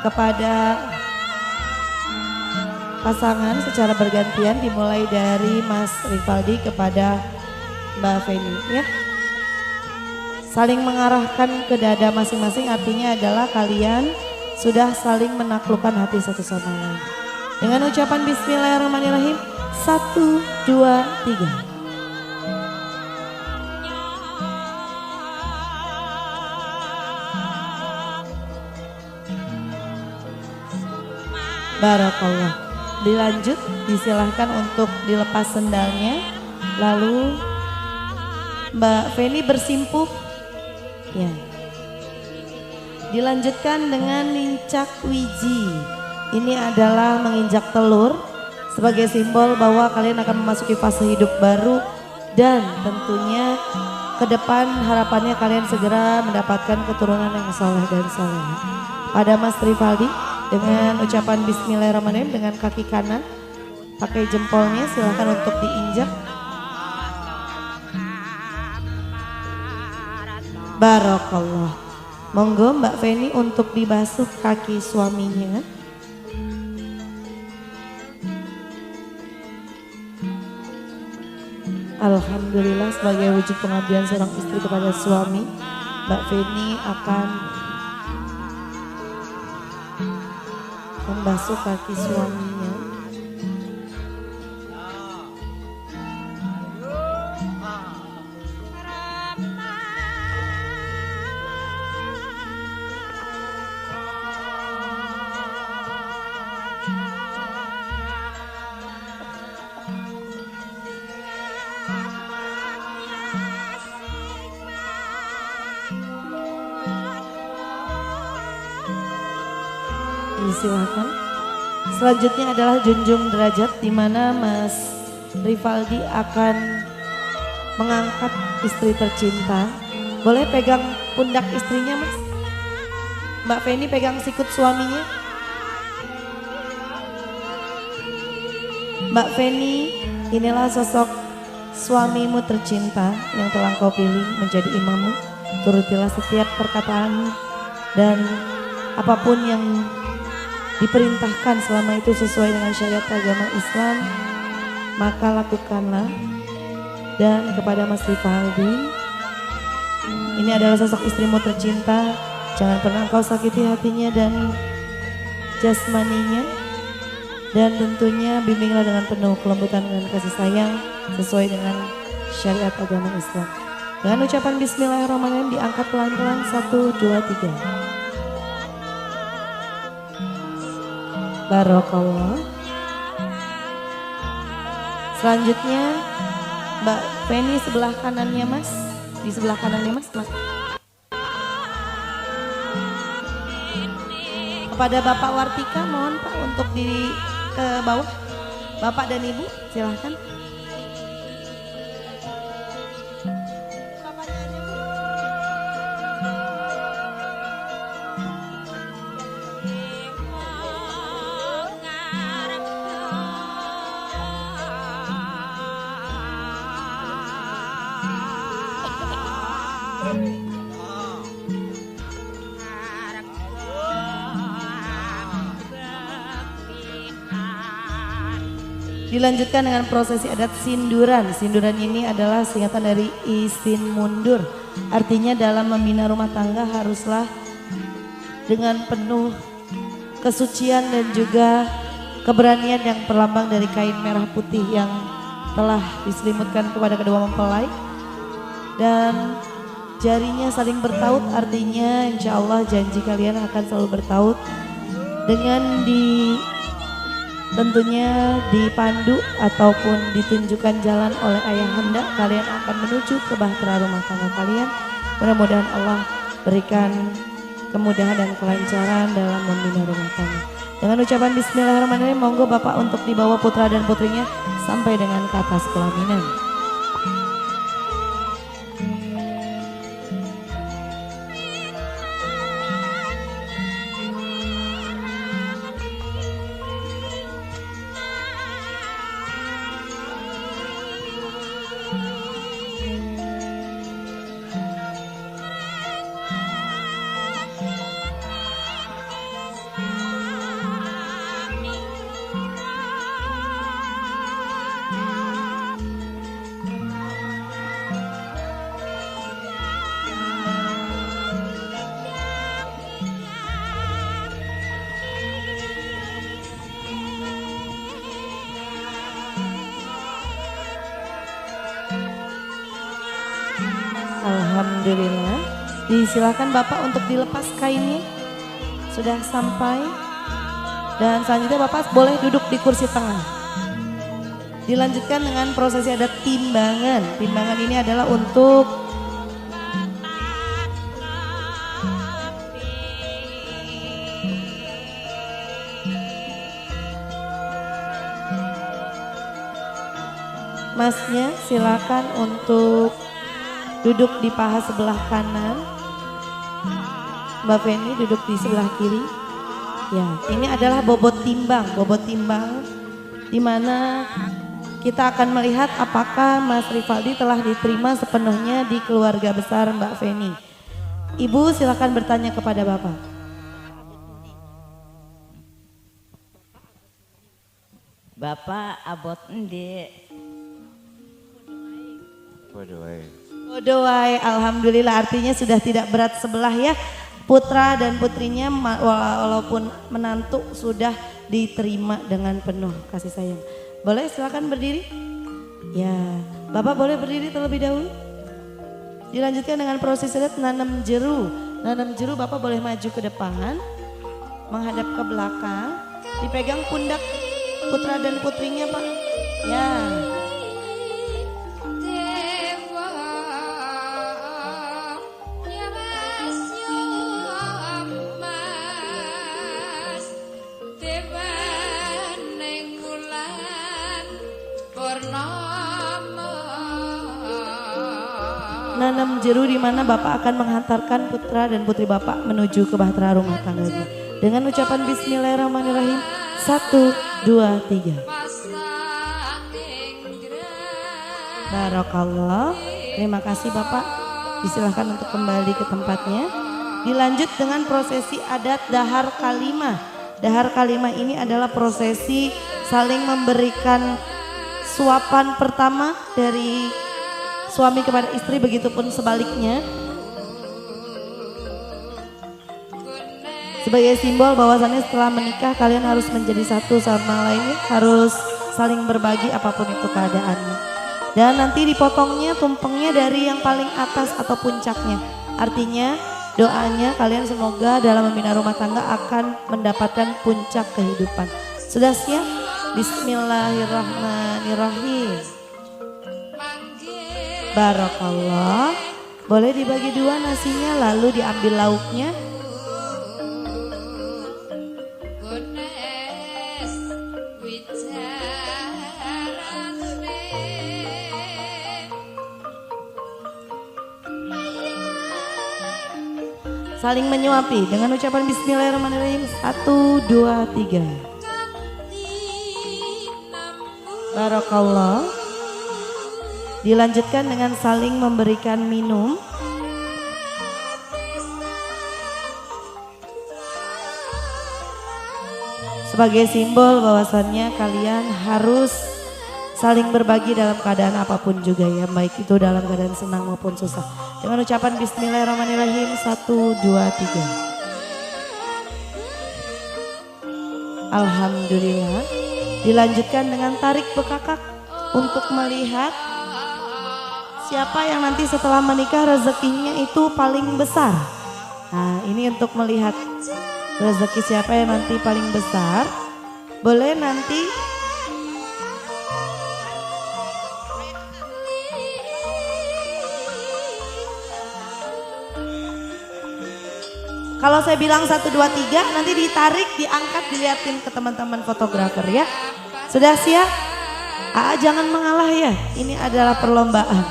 kepada pasangan secara bergantian, dimulai dari Mas Rivaldi kepada Mbak Feni ya. Saling mengarahkan ke dada masing-masing, artinya adalah kalian sudah saling menaklukkan hati satu sama lain. Dengan ucapan Bismillahirrahmanirrahim, 1, 2, 3. Barakallah. Dilanjut, disilahkan untuk dilepas sendalnya. Lalu Mbak Feni bersimpuh. Ya. Dilanjutkan dengan nincak wiji. Ini adalah menginjak telur sebagai simbol bahwa kalian akan memasuki fase hidup baru dan tentunya ke depan harapannya kalian segera mendapatkan keturunan yang saleh dan saleh. Pada Mas Rivaldi dengan ucapan Bismillahirrahmanirrahim dengan kaki kanan pakai jempolnya silahkan untuk diinjak. Barakallah. Monggo Mbak Feni untuk dibasuh kaki suaminya. Alhamdulillah, sebagai wujud pengabdian seorang istri kepada suami, Mbak Feni akan membasuh kaki suaminya. Silakan. Selanjutnya adalah junjung derajat, di mana Mas Rivaldi akan mengangkat istri tercinta. Boleh pegang pundak istrinya, Mas? Mbak Feni pegang sikut suaminya. Mbak Feni, inilah sosok suamimu tercinta yang telah kau pilih menjadi imammu. Turutilah setiap perkataan dan apapun yang diperintahkan selama itu sesuai dengan syariat agama Islam, maka lakukanlah. Dan kepada Mas Rivaldi, ini adalah sosok istrimu tercinta, jangan pernah kau sakiti hatinya dan jasmaninya, dan tentunya bimbinglah dengan penuh kelembutan dan kasih sayang sesuai dengan syariat agama Islam. Dengan ucapan Bismillahirrahmanirrahim diangkat pelan-pelan, 1, 2, 3. Barakallah. Selanjutnya Mbak Feni sebelah kanannya Mas. Di sebelah kanannya Mas. Kepada Bapak Wartika mohon Pak untuk di bawah. Bapak dan Ibu silahkan. Dilanjutkan dengan prosesi adat sinduran. Sinduran ini adalah singkatan dari isin mundur. Artinya dalam membina rumah tangga haruslah dengan penuh kesucian dan juga keberanian yang terlambang dari kain merah putih yang telah diselimutkan kepada kedua mempelai. Dan jarinya saling bertaut, artinya insya Allah janji kalian akan selalu bertaut dengan tentunya dipandu ataupun ditunjukkan jalan oleh ayahanda, kalian akan menuju kebahagiaan rumah tangga kalian. Mudah-mudahan Allah berikan kemudahan dan kelancaran dalam membina rumah tangga. Dengan ucapan Bismillahirrahmanirrahim, monggo Bapak untuk dibawa putra dan putrinya sampai dengan ke atas pelaminan. Alhamdulillah. Disilakan Bapak untuk dilepas kainnya. Sudah sampai. Dan selanjutnya Bapak boleh duduk di kursi tengah. Dilanjutkan dengan prosesi adat timbangan. Timbangan ini adalah untuk Masnya, silakan untuk duduk di paha sebelah kanan. Mbak Feni duduk di sebelah kiri. Ya, ini adalah bobot timbang. Bobot timbang di mana kita akan melihat apakah Mas Rivaldi telah diterima sepenuhnya di keluarga besar Mbak Feni. Ibu silakan bertanya kepada Bapak. Bapak abot endi? Doai, alhamdulillah, artinya sudah tidak berat sebelah ya. Putra dan putrinya walaupun menantu sudah diterima dengan penuh kasih sayang. Boleh silakan berdiri? Ya, Bapak boleh berdiri terlebih dahulu. Dilanjutkan dengan proses adat nanam jeru. Nanam jeru Bapak boleh maju ke depan, menghadap ke belakang, dipegang pundak putra dan putrinya Pak. Ya. Nanam jeru di mana Bapak akan menghantarkan putra dan putri Bapak menuju ke bahtera rumah tangganya. Dengan ucapan Bismillahirrahmanirrahim. 1, 2, 3. Barakallah. Terima kasih Bapak. Disilahkan untuk kembali ke tempatnya. Dilanjut dengan prosesi adat dahar kalimah. Dahar kalimah ini adalah prosesi saling memberikan suapan pertama dari suami kepada istri, begitupun sebaliknya. Sebagai simbol bahwasannya setelah menikah kalian harus menjadi satu sama lainnya, harus saling berbagi apapun itu keadaannya. Dan nanti dipotongnya tumpengnya dari yang paling atas atau puncaknya. Artinya doanya kalian semoga dalam membina rumah tangga akan mendapatkan puncak kehidupan. Sudah siap? Bismillahirrahmanirrahim. Barakallah. Boleh dibagi dua nasinya lalu diambil lauknya. Saling menyuapi dengan ucapan Bismillahirrahmanirrahim. 1, 2, 3. Barakallah. Dilanjutkan dengan saling memberikan minum. Sebagai simbol bahwasannya kalian harus saling berbagi dalam keadaan apapun juga ya. Baik itu dalam keadaan senang maupun susah. Dengan ucapan Bismillahirrahmanirrahim. 1, 2, 3. Alhamdulillah. Dilanjutkan dengan tarik bekakak untuk melihat siapa yang nanti setelah menikah rezekinya itu paling besar. Nah, ini untuk melihat rezeki siapa yang nanti paling besar. Boleh nanti kalau saya bilang 1, 2, 3 nanti ditarik, diangkat, dilihatin ke teman-teman fotografer ya. Sudah siap? Jangan mengalah ya, ini adalah perlombaan.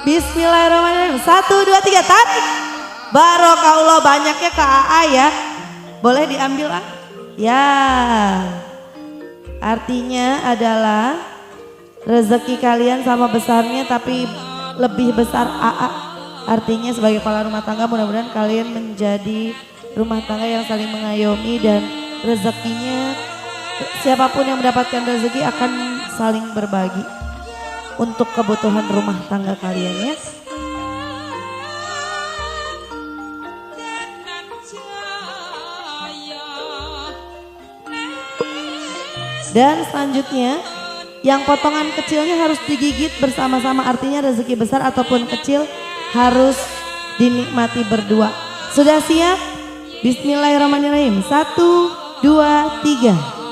Bismillahirrahmanirrahim. 1, 2, 3 tarik. Barakallah, banyaknya ke AA ya. Boleh diambil ya. Artinya adalah rezeki kalian sama besarnya tapi lebih besar AA. Artinya sebagai kepala rumah tangga mudah-mudahan kalian menjadi rumah tangga yang saling mengayomi dan rezekinya siapapun yang mendapatkan rezeki akan saling berbagi untuk kebutuhan rumah tangga kalian ya. Dan selanjutnya yang potongan kecilnya harus digigit bersama-sama, artinya rezeki besar ataupun kecil harus dinikmati berdua. Sudah siap? Bismillahirrahmanirrahim. 1, 2, 3.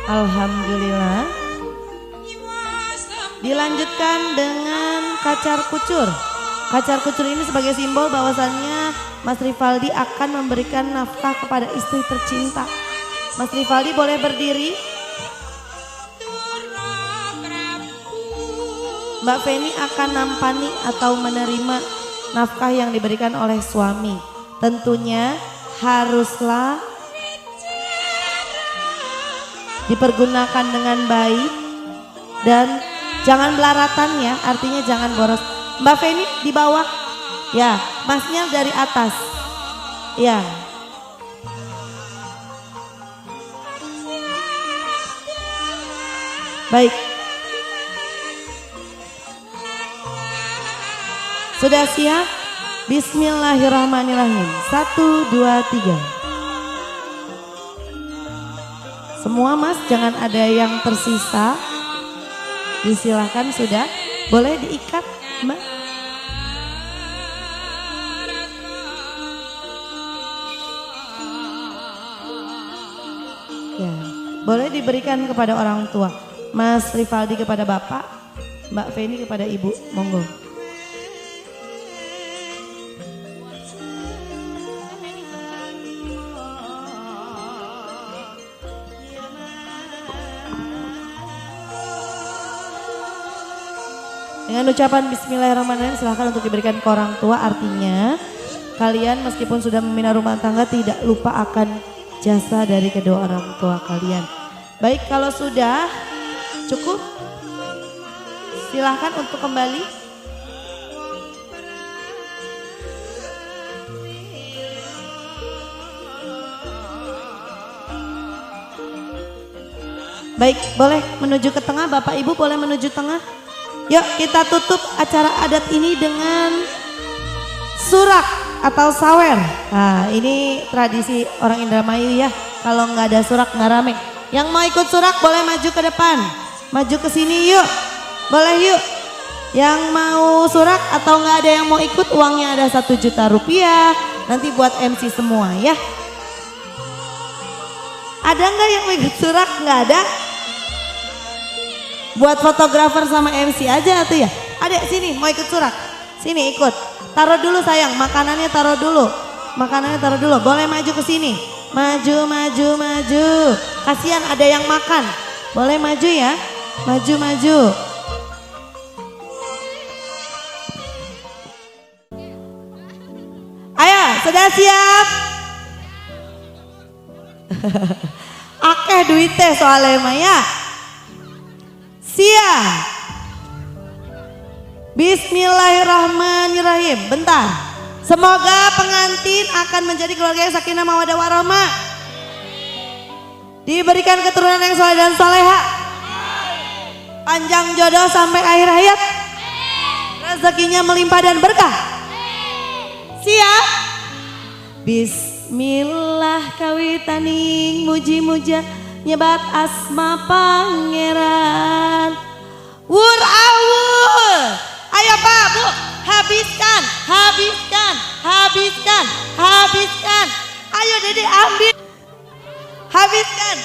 Alhamdulillah. Dilanjutkan dengan kacar kucur. Kacar kucur ini sebagai simbol bahwasannya Mas Rivaldi akan memberikan nafkah kepada istri tercinta. Mas Rivaldi boleh berdiri. Mbak Feni akan nampani atau menerima nafkah yang diberikan oleh suami. Tentunya haruslah dipergunakan dengan baik dan jangan belaratan ya, artinya jangan boros. Mbak Feni di bawah, ya, masnya dari atas, ya. Baik. Sudah siap? Bismillahirrahmanirrahim. 1, 2, 3. Semua mas, jangan ada yang tersisa. Disilahkan sudah. Boleh diikat mbak. Ya, boleh diberikan kepada orang tua. Mas Rivaldi kepada bapak, Mbak Feni kepada ibu. Monggo. Dengan ucapan bismillahirrahmanirrahim silahkan untuk diberikan ke orang tua, artinya kalian meskipun sudah membina rumah tangga tidak lupa akan jasa dari kedua orang tua kalian. Baik, kalau sudah cukup silahkan untuk kembali. Baik, boleh menuju ke tengah, Bapak Ibu boleh menuju tengah. Yuk kita tutup acara adat ini dengan surak atau sawer. Nah ini tradisi orang Indramayu ya. Kalau nggak ada surak nggak rame. Yang mau ikut surak boleh maju ke depan. Maju ke sini yuk. Boleh yuk. Yang mau surak atau nggak ada yang mau ikut, uangnya ada 1 juta rupiah. Nanti buat MC semua ya. Ada nggak yang mau ikut surak? Nggak ada. Buat fotografer sama MC aja tuh ya. Adek sini mau ikut surak. Sini ikut. Taruh dulu sayang, makanannya taruh dulu. Makanannya taruh dulu. Boleh maju ke sini. Maju, maju, maju. Kasihan ada yang makan. Boleh maju ya. Maju, maju. Ayo, sudah siap? Akeh duitnya soalnya Maya. Siap. Bismillahirrahmanirrahim. Bentar. Semoga pengantin akan menjadi keluarga yang sakinah mawaddah warahmah. Diberikan keturunan yang saleh dan saleha. Panjang jodoh sampai akhir hayat. Rezekinya melimpah dan berkah. Siap. Bismillah kawitaning muji-muja nyebat asma pangeran. Wur awur. Ayo Pak Bu, habiskan, habiskan, habiskan, habiskan. Ayo Dede ambil. Habiskan.